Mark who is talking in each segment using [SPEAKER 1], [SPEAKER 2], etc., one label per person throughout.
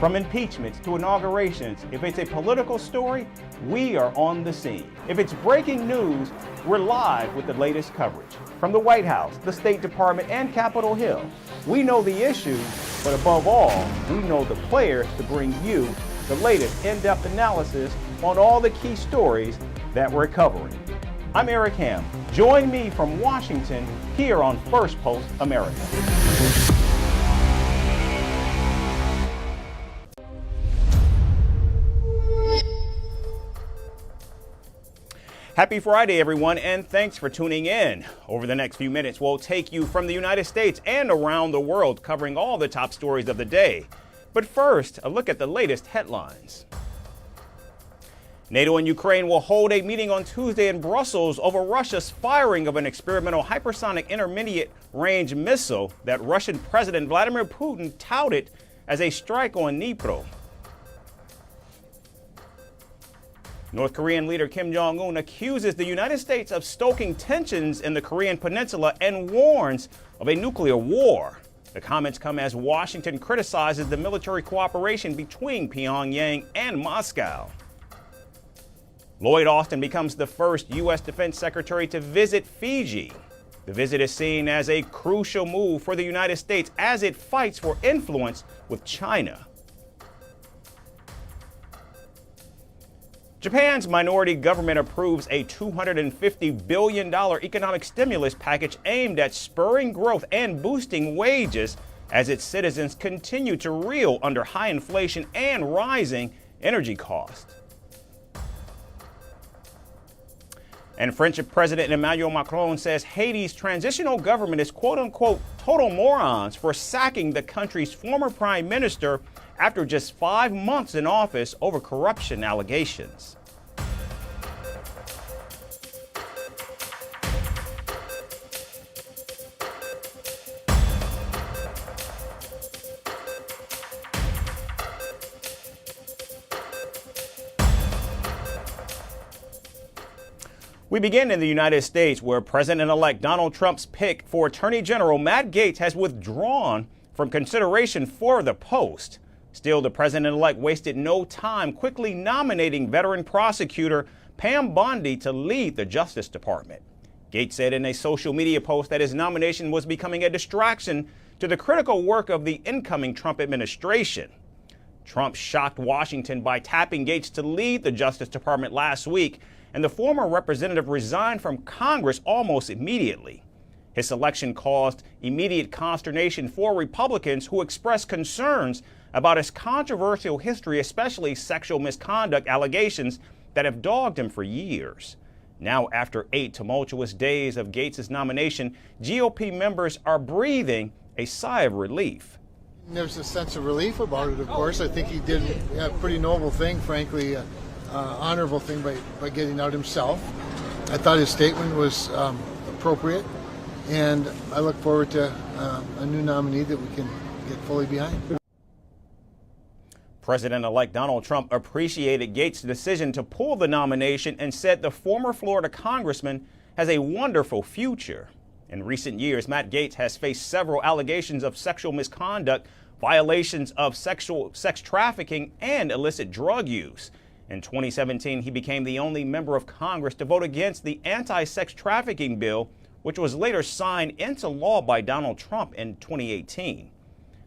[SPEAKER 1] From impeachments to inaugurations, if it's a political story, we are on the scene. If it's breaking news, we're live with the latest coverage. From the White House, the State Department, and Capitol Hill, we know the issues, but above all, we know the players to bring you the latest in-depth analysis on all the key stories that we're covering. I'm Eric Ham. Join me from Washington here on Firstpost America. Happy Friday, everyone, and thanks for tuning in. Over the next few minutes, we'll take you from the United States and around the world, covering all the top stories of the day. But first, a look at the latest headlines. NATO and Ukraine will hold a meeting on Tuesday in Brussels over Russia's firing of an experimental hypersonic intermediate-range missile that Russian President Vladimir Putin touted as a strike on Dnipro. North Korean leader Kim Jong-un accuses the United States of stoking tensions in the Korean peninsula and warns of a nuclear war. The comments come as Washington criticizes the military cooperation between Pyongyang and Moscow. Lloyd Austin becomes the first U.S. Defense Secretary to visit Fiji. The visit is seen as a crucial move for the United States as it fights for influence with China. Japan's minority government approves a $250 billion economic stimulus package aimed at spurring growth and boosting wages as its citizens continue to reel under high inflation and rising energy costs. And French President Emmanuel Macron says Haiti's transitional government is quote-unquote total morons for sacking the country's former prime minister after just 5 months in office over corruption allegations. We begin in the United States, where President-elect Donald Trump's pick for Attorney General Matt Gaetz has withdrawn from consideration for the post. Still, the president-elect wasted no time quickly nominating veteran prosecutor Pam Bondi to lead the Justice Department. Gaetz said in a social media post that his nomination was becoming a distraction to the critical work of the incoming Trump administration. Trump shocked Washington by tapping Gaetz to lead the Justice Department last week, and the former representative resigned from Congress almost immediately. His selection caused immediate consternation for Republicans who expressed concerns about his controversial history, especially sexual misconduct allegations that have dogged him for years. Now, after 8 tumultuous days of Gaetz' nomination, GOP members are breathing a sigh of relief.
[SPEAKER 2] There's a sense of relief about it, of course. I think he did a pretty noble thing, frankly, honorable thing by getting out himself. I thought his statement was appropriate, and I look forward to a new nominee that we can get fully behind.
[SPEAKER 1] President-elect Donald Trump appreciated Gaetz' decision to pull the nomination and said the former Florida congressman has a wonderful future. In recent years, Matt Gaetz has faced several allegations of sexual misconduct, violations of sex trafficking, and illicit drug use. In 2017, he became the only member of Congress to vote against the anti-sex trafficking bill, which was later signed into law by Donald Trump in 2018.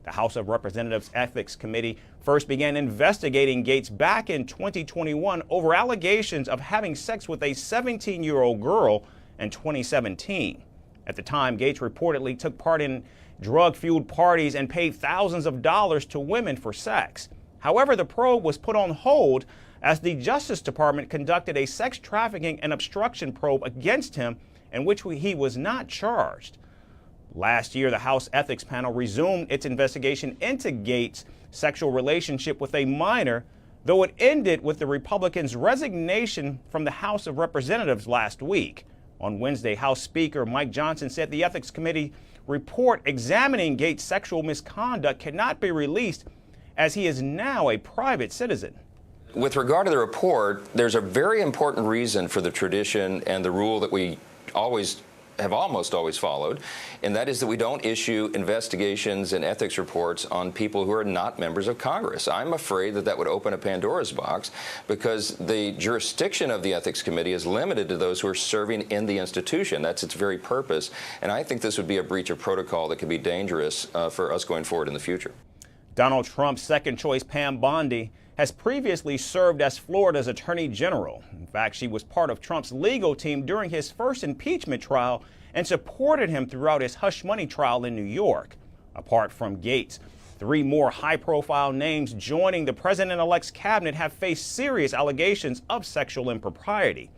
[SPEAKER 1] The House of Representatives Ethics Committee first began investigating Gaetz back in 2021 over allegations of having sex with a 17-year-old girl in 2017. At the time, Gaetz reportedly took part in drug-fueled parties and paid thousands of dollars to women for sex. However, the probe was put on hold as the Justice Department conducted a sex trafficking and obstruction probe against him in which he was not charged. Last year, the House Ethics Panel resumed its investigation into Gaetz' sexual relationship with a minor, though it ended with the Republicans' resignation from the House of Representatives last week. On Wednesday, House Speaker Mike Johnson said the Ethics Committee report examining Gaetz' sexual misconduct cannot be released as he is now a private citizen.
[SPEAKER 3] With regard to the report, there's a very important reason for the tradition and the rule that we always have almost always followed, and that is that we don't issue investigations and ethics reports on people who are not members of Congress. I'm afraid that that would open a Pandora's box, because the jurisdiction of the Ethics Committee is limited to those who are serving in the institution. That's its very purpose, and I think this would be a breach of protocol that could be dangerous for us going forward in the future.
[SPEAKER 1] Donald Trump's second choice, Pam Bondi, has previously served as Florida's Attorney General. In fact, she was part of Trump's legal team during his first impeachment trial and supported him throughout his hush money trial in New York. Apart from Gaetz, 3 more high-profile names joining the president-elect's cabinet have faced serious allegations of sexual impropriety.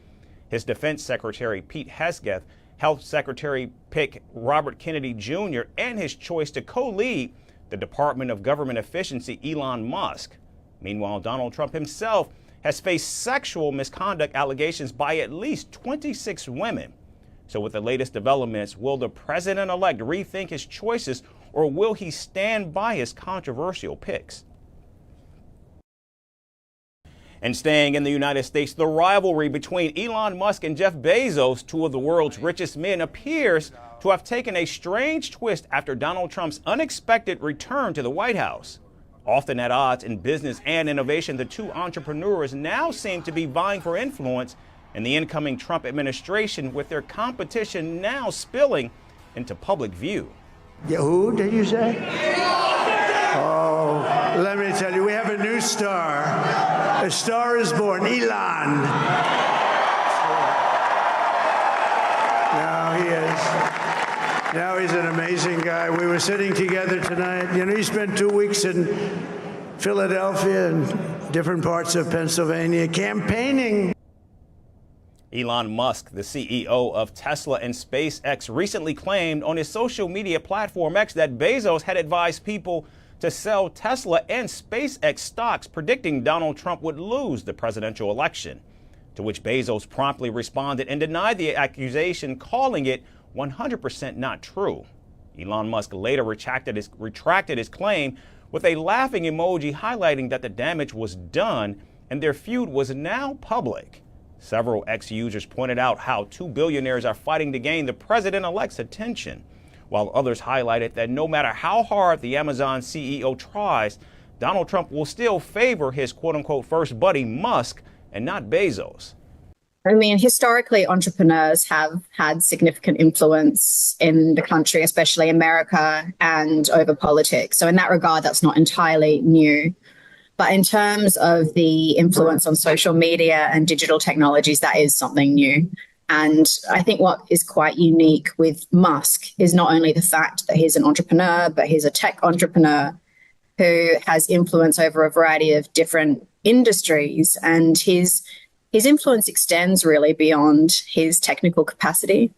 [SPEAKER 1] His Defense Secretary Pete Hegseth, Health Secretary pick Robert Kennedy Jr., and his choice to co-lead the Department of Government Efficiency, Elon Musk. Meanwhile, Donald Trump himself has faced sexual misconduct allegations by at least 26 women. So with the latest developments, will the president-elect rethink his choices, or will he stand by his controversial picks? And staying in the United States, the rivalry between Elon Musk and Jeff Bezos, 2 of the world's richest men, appears to have taken a strange twist after Donald Trump's unexpected return to the White House. Often at odds in business and innovation, the 2 entrepreneurs now seem to be vying for influence in the incoming Trump administration, with their competition now spilling into public view.
[SPEAKER 4] Yeah, who did you say? Oh, let me tell you, we have a new star. A star is born, Elon. Now he is. Now he's an amazing guy. We were sitting together tonight. You know, he spent 2 weeks in Philadelphia and different parts of Pennsylvania campaigning.
[SPEAKER 1] Elon Musk, the CEO of Tesla and SpaceX, recently claimed on his social media platform X that Bezos had advised people to sell Tesla and SpaceX stocks, predicting Donald Trump would lose the presidential election. To which Bezos promptly responded and denied the accusation, calling it 100% not true. Elon Musk later retracted his claim with a laughing emoji, highlighting that the damage was done and their feud was now public. Several X users pointed out how 2 billionaires are fighting to gain the president-elect's attention, while others highlighted that no matter how hard the Amazon CEO tries, Donald Trump will still favor his quote-unquote first buddy Musk and not Bezos.
[SPEAKER 5] I mean, historically, entrepreneurs have had significant influence in the country, especially America, and over politics. So in that regard, that's not entirely new. But in terms of the influence on social media and digital technologies, that is something new. And I think what is quite unique with Musk is not only the fact that he's an entrepreneur, but he's a tech entrepreneur who has influence over a variety of different industries. And his influence extends really beyond his technical capacity.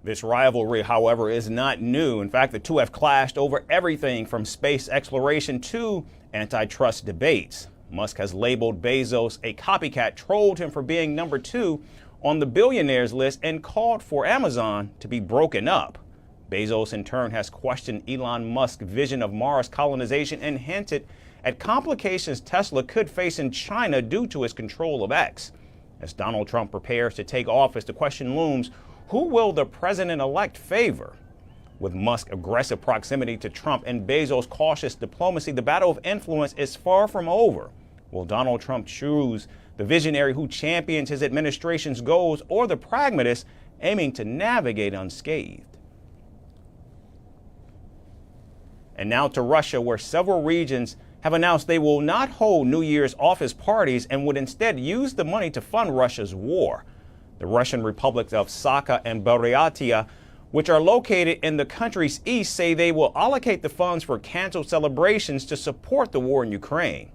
[SPEAKER 1] This rivalry, however, is not new. In fact, the 2 have clashed over everything from space exploration to antitrust debates. Musk has labeled Bezos a copycat, trolled him for being number 2 on the billionaires list, and called for Amazon to be broken up. Bezos, in turn, has questioned Elon Musk's vision of Mars colonization and hinted at complications Tesla could face in China due to his control of X. As Donald Trump prepares to take office, the question looms, who will the president-elect favor? With Musk's aggressive proximity to Trump and Bezos' cautious diplomacy, the battle of influence is far from over. Will Donald Trump choose the visionary who champions his administration's goals, or the pragmatist aiming to navigate unscathed? And now to Russia, where several regions have announced they will not hold New Year's office parties and would instead use the money to fund Russia's war. The Russian republics of Sakha and Buryatia, which are located in the country's east, say they will allocate the funds for canceled celebrations to support the war in Ukraine.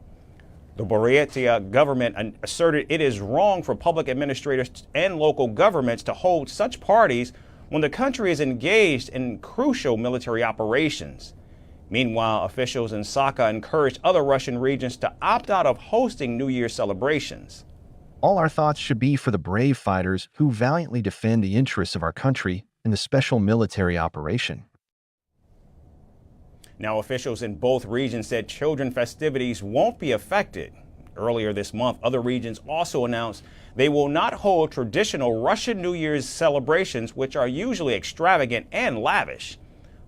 [SPEAKER 1] The Buryatia government asserted it is wrong for public administrators and local governments to hold such parties when the country is engaged in crucial military operations. Meanwhile, officials in Sakha encouraged other Russian regions to opt out of hosting New Year's celebrations.
[SPEAKER 6] All our thoughts should be for the brave fighters who valiantly defend the interests of our country in the special military operation.
[SPEAKER 1] Now, officials in both regions said children festivities won't be affected, Earlier this month, other regions also announced they will not hold traditional Russian New Year's celebrations, which are usually extravagant and lavish.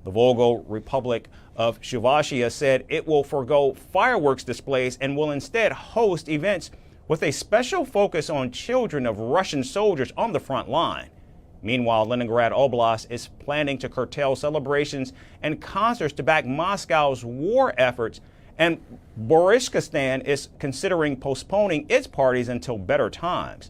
[SPEAKER 1] The Volga Republic of Shuvashia said it will forgo fireworks displays and will instead host events with a special focus on children of Russian soldiers on the front line. Meanwhile, Leningrad Oblast is planning to curtail celebrations and concerts to back Moscow's war efforts, and Buryatia is considering postponing its parties until better times.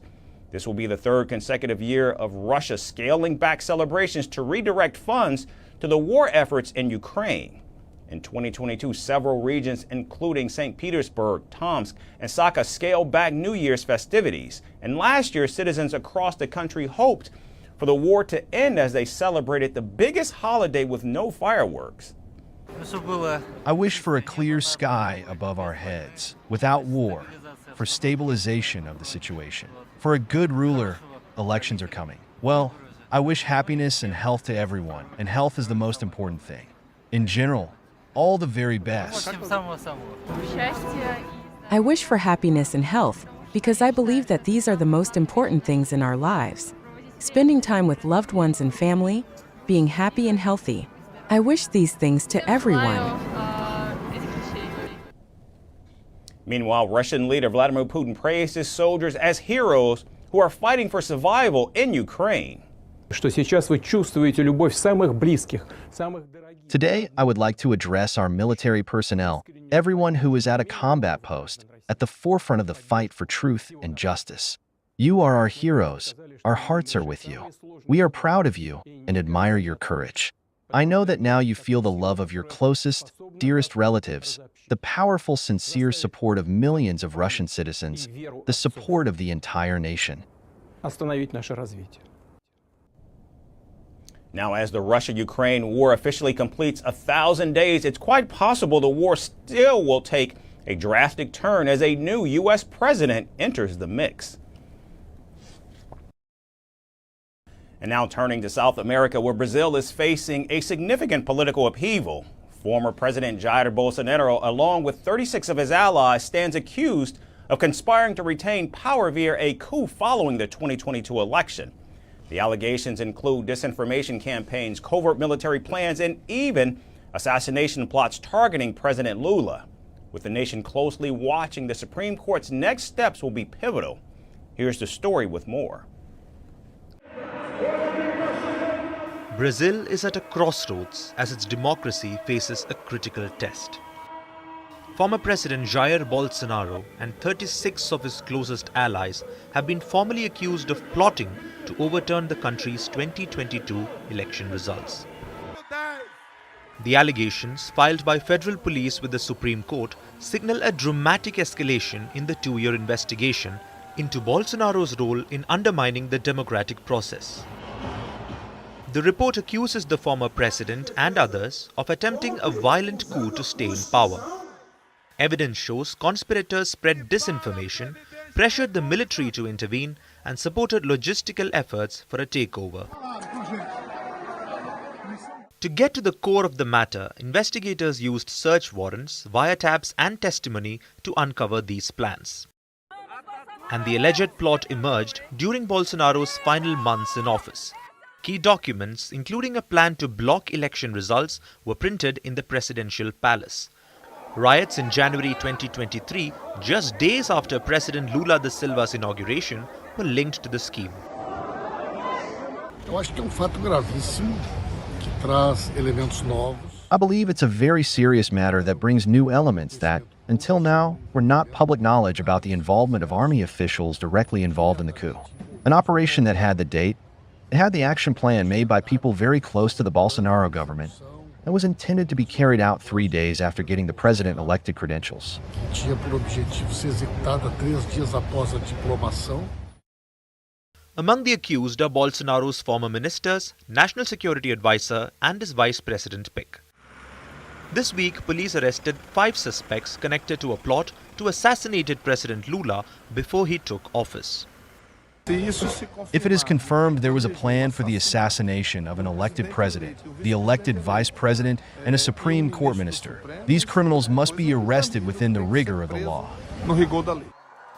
[SPEAKER 1] This will be the third consecutive year of Russia scaling back celebrations to redirect funds to the war efforts in Ukraine. In 2022, several regions, including St. Petersburg, Tomsk, and Sakha, scaled back New Year's festivities. And last year, citizens across the country hoped for the war to end as they celebrated the biggest holiday with no fireworks.
[SPEAKER 6] I wish for a clear sky above our heads, without war, for stabilization of the situation. For a good ruler, elections are coming. Well, I wish happiness and health to everyone, and health is the most important thing. In general, all the very best.
[SPEAKER 7] I wish for happiness and health because I believe that these are the most important things in our lives. Spending time with loved ones and family, being happy and healthy. I wish these things to everyone.
[SPEAKER 1] Meanwhile, Russian leader Vladimir Putin praised his soldiers as heroes who are fighting for survival in Ukraine.
[SPEAKER 6] Today, I would like to address our military personnel, everyone who is at a combat post, at the forefront of the fight for truth and justice. You are our heroes. Our hearts are with you. We are proud of you and admire your courage. I know that now you feel the love of your closest, dearest relatives, the powerful, sincere support of millions of Russian citizens, the support of the entire nation.
[SPEAKER 1] Now, as the Russia-Ukraine war officially completes 1,000 days, it's quite possible the war still will take a drastic turn as a new U.S. president enters the mix. And now turning to South America, where Brazil is facing a significant political upheaval. Former President Jair Bolsonaro, along with 36 of his allies, stands accused of conspiring to retain power via a coup following the 2022 election. The allegations include disinformation campaigns, covert military plans, and even assassination plots targeting President Lula. With the nation closely watching, the Supreme Court's next steps will be pivotal. Here's the story with more.
[SPEAKER 8] Brazil is at a crossroads as its democracy faces a critical test. Former President Jair Bolsonaro and 36 of his closest allies have been formally accused of plotting to overturn the country's 2022 election results. The allegations, filed by federal police with the Supreme Court, signal a dramatic escalation in the two-year investigation into Bolsonaro's role in undermining the democratic process. The report accuses the former president and others of attempting a violent coup to stay in power. Evidence shows conspirators spread disinformation, pressured the military to intervene, and supported logistical efforts for a takeover. To get to the core of the matter, investigators used search warrants, wiretaps, and testimony to uncover these plans. And the alleged plot emerged during Bolsonaro's final months in office. Key documents, including a plan to block election results, were printed in the presidential palace. Riots in January 2023, just days after President Lula da Silva's inauguration, were linked to the scheme.
[SPEAKER 6] I believe it's a very serious matter that brings new elements that, until now, were not public knowledge about the involvement of army officials directly involved in the coup. An operation that had the date, it had the action plan made by people very close to the Bolsonaro government and was intended to be carried out 3 days after getting the president-elected credentials.
[SPEAKER 8] Among the accused are Bolsonaro's former ministers, national security advisor, and his vice president pick. This week, police arrested 5 suspects connected to a plot to assassinate President Lula before he took office.
[SPEAKER 6] If it is confirmed there was a plan for the assassination of an elected president, the elected vice president, and a Supreme Court minister, these criminals must be arrested within the rigor of the law.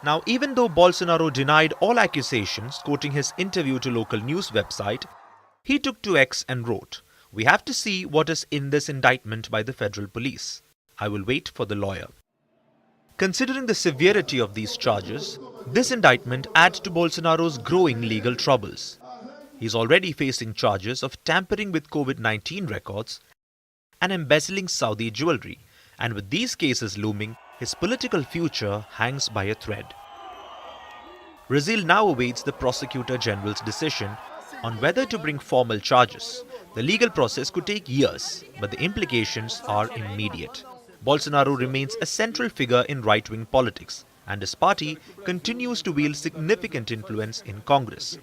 [SPEAKER 8] Now, even though Bolsonaro denied all accusations, quoting his interview to local news website, he took to X and wrote, "We have to see what is in this indictment by the federal police. I will wait for the lawyer." Considering the severity of these charges, this indictment adds to Bolsonaro's growing legal troubles. He's already facing charges of tampering with COVID-19 records and embezzling Saudi jewelry, and with these cases looming, his political future hangs by a thread. Brazil now awaits the Prosecutor General's decision on whether to bring formal charges. The legal process could take years, but the implications are immediate. Bolsonaro remains a central figure in right-wing politics, and his party continues to wield significant influence in Congress.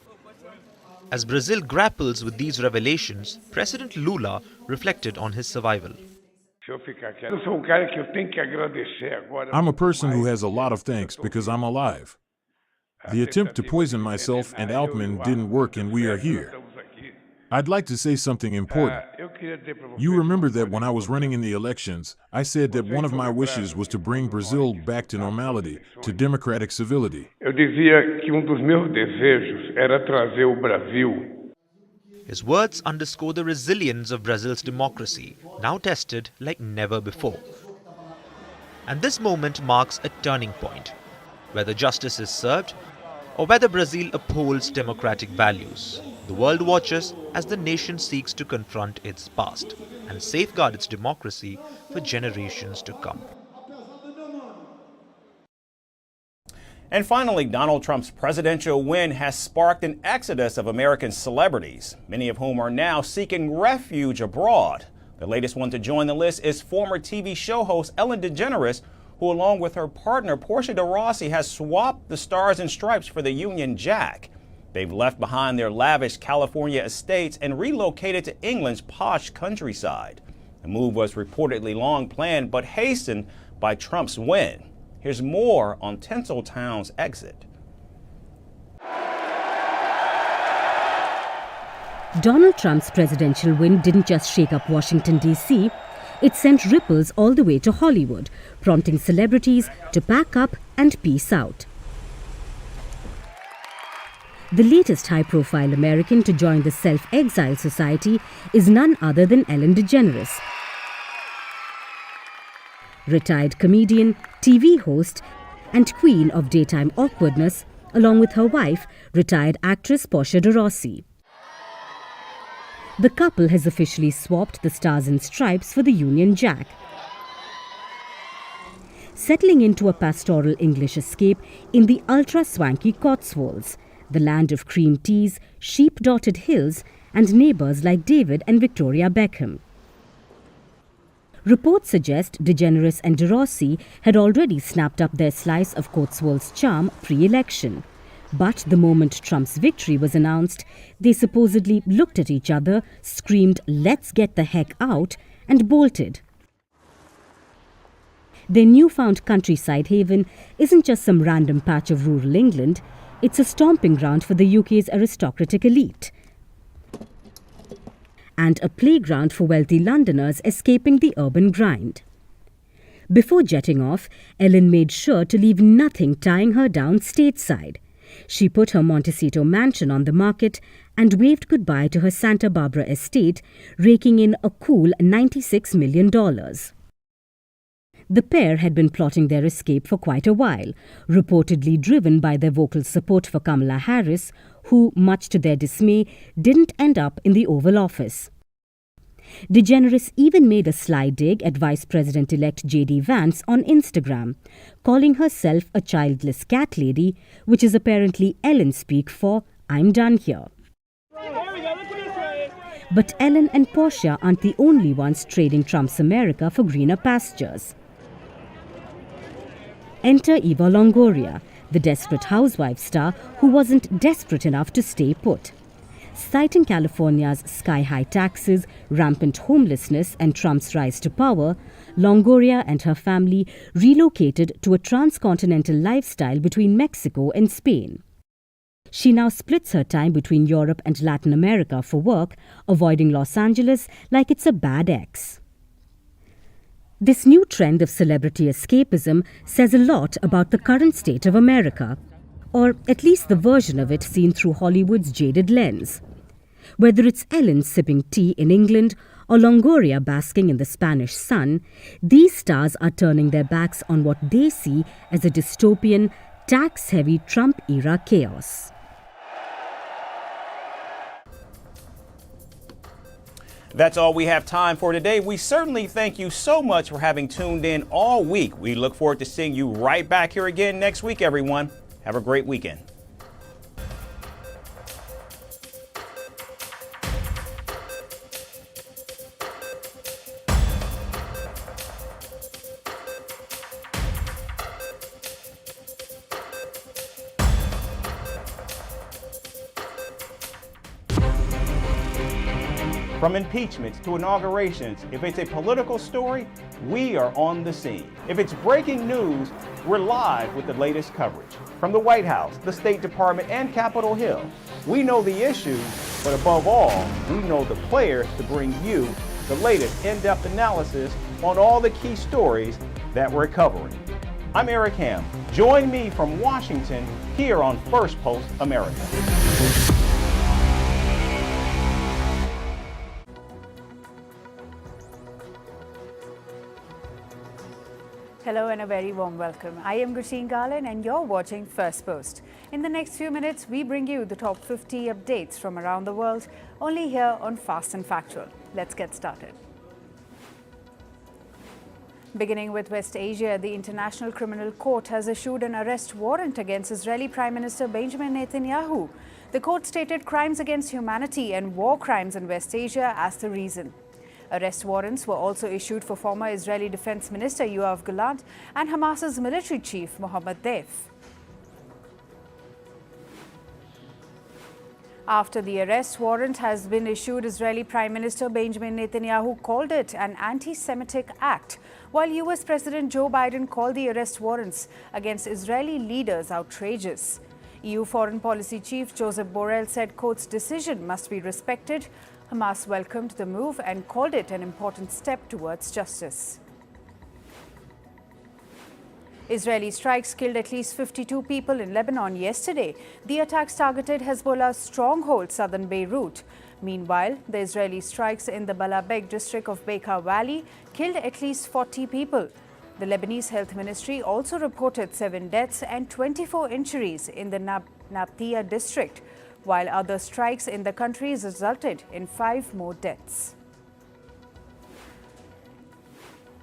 [SPEAKER 8] As Brazil grapples with these revelations, President Lula reflected on his survival.
[SPEAKER 9] I'm a person who has a lot of thanks because I'm alive. The attempt to poison myself and Altman didn't work and we are here. I'd like to say something important. You remember that when I was running in the elections, I said that one of my wishes was to bring Brazil back to normality, to democratic civility.
[SPEAKER 8] His words underscore the resilience of Brazil's democracy, now tested like never before. And this moment marks a turning point, whether justice is served or whether Brazil upholds democratic values. The world watches as the nation seeks to confront its past and safeguard its democracy for generations to come.
[SPEAKER 1] And finally, Donald Trump's presidential win has sparked an exodus of American celebrities, many of whom are now seeking refuge abroad. The latest one to join the list is former TV show host Ellen DeGeneres, who along with her partner Portia de Rossi has swapped the Stars and Stripes for the Union Jack. They've left behind their lavish California estates and relocated to England's posh countryside. The move was reportedly long planned but hastened by Trump's win. Here's more on Tinseltown's exit.
[SPEAKER 10] Donald Trump's presidential win didn't just shake up Washington, D.C., it sent ripples all the way to Hollywood, prompting celebrities to pack up and peace out. The latest high-profile American to join the self-exile society is none other than Ellen DeGeneres. Retired comedian, TV host, and queen of daytime awkwardness, along with her wife, retired actress Portia de Rossi. The couple has officially swapped the Stars and Stripes for the Union Jack. Settling into a pastoral English escape in the ultra-swanky Cotswolds, the land of cream teas, sheep-dotted hills, and neighbours like David and Victoria Beckham. Reports suggest DeGeneres and de Rossi had already snapped up their slice of Cotswold's charm pre-election. But the moment Trump's victory was announced, they supposedly looked at each other, screamed, "Let's get the heck out," and bolted. Their newfound countryside haven isn't just some random patch of rural England, it's a stomping ground for the UK's aristocratic elite. And a playground for wealthy Londoners escaping the urban grind. Before jetting off, Ellen made sure to leave nothing tying her down stateside. She put her Montecito mansion on the market and waved goodbye to her Santa Barbara estate, raking in a cool $96 million. The pair had been plotting their escape for quite a while, reportedly driven by their vocal support for Kamala Harris, who, much to their dismay, didn't end up in the Oval Office. DeGeneres even made a sly dig at Vice President-elect J.D. Vance on Instagram, calling herself a childless cat lady, which is apparently Ellen speak for "I'm done here." But Ellen and Portia aren't the only ones trading Trump's America for greener pastures. Enter Eva Longoria, the desperate housewife star who wasn't desperate enough to stay put. Citing California's sky-high taxes, rampant homelessness, and Trump's rise to power, Longoria and her family relocated to a transcontinental lifestyle between Mexico and Spain. She now splits her time between Europe and Latin America for work, avoiding Los Angeles like it's a bad ex. This new trend of celebrity escapism says a lot about the current state of America, or at least the version of it seen through Hollywood's jaded lens. Whether it's Ellen sipping tea in England or Longoria basking in the Spanish sun, these stars are turning their backs on what they see as a dystopian, tax-heavy Trump-era chaos.
[SPEAKER 1] That's all we have time for today. We certainly thank you so much for having tuned in all week. We look forward to seeing you right back here again next week, everyone. Have a great weekend. From impeachments to inaugurations, if it's a political story, we are on the scene. If it's breaking news, we're live with the latest coverage. From the White House, the State Department, and Capitol Hill, we know the issues, but above all, we know the players to bring you the latest in-depth analysis on all the key stories that we're covering. I'm Eric Ham. Join me from Washington here on Firstpost America.
[SPEAKER 11] Hello and a very warm welcome. I am Gursheen Garland and you're watching Firstpost. In the next few minutes, we bring you the top 50 updates from around the world, only here on Fast and Factual. Let's get started. Beginning with West Asia, the International Criminal Court has issued an arrest warrant against Israeli Prime Minister Benjamin Netanyahu. The court stated crimes against humanity and war crimes in West Asia as the reason. Arrest warrants were also issued for former Israeli Defense Minister Yoav Gallant and Hamas's military chief Mohammad Deif. After the arrest warrant has been issued, Israeli Prime Minister Benjamin Netanyahu called it an anti-Semitic act, while US President Joe Biden called the arrest warrants against Israeli leaders outrageous. EU Foreign Policy Chief Joseph Borrell said court's decision must be respected. Hamas welcomed the move and called it an important step towards justice. Israeli strikes killed at least 52 people in Lebanon yesterday. The attacks targeted Hezbollah's stronghold, southern Beirut. Meanwhile, the Israeli strikes in the Balabek district of Bekaa Valley killed at least 40 people. The Lebanese Health Ministry also reported 7 deaths and 24 injuries in the Nabtia district, while other strikes in the country resulted in 5 more deaths.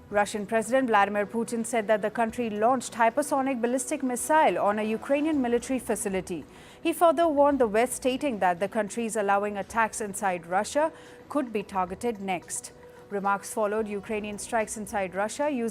[SPEAKER 11] Russian President Vladimir Putin said that the country launched hypersonic ballistic missile on a Ukrainian military facility. He further warned the West, stating that the countries allowing attacks inside Russia could be targeted next. Remarks followed Ukrainian strikes inside Russia using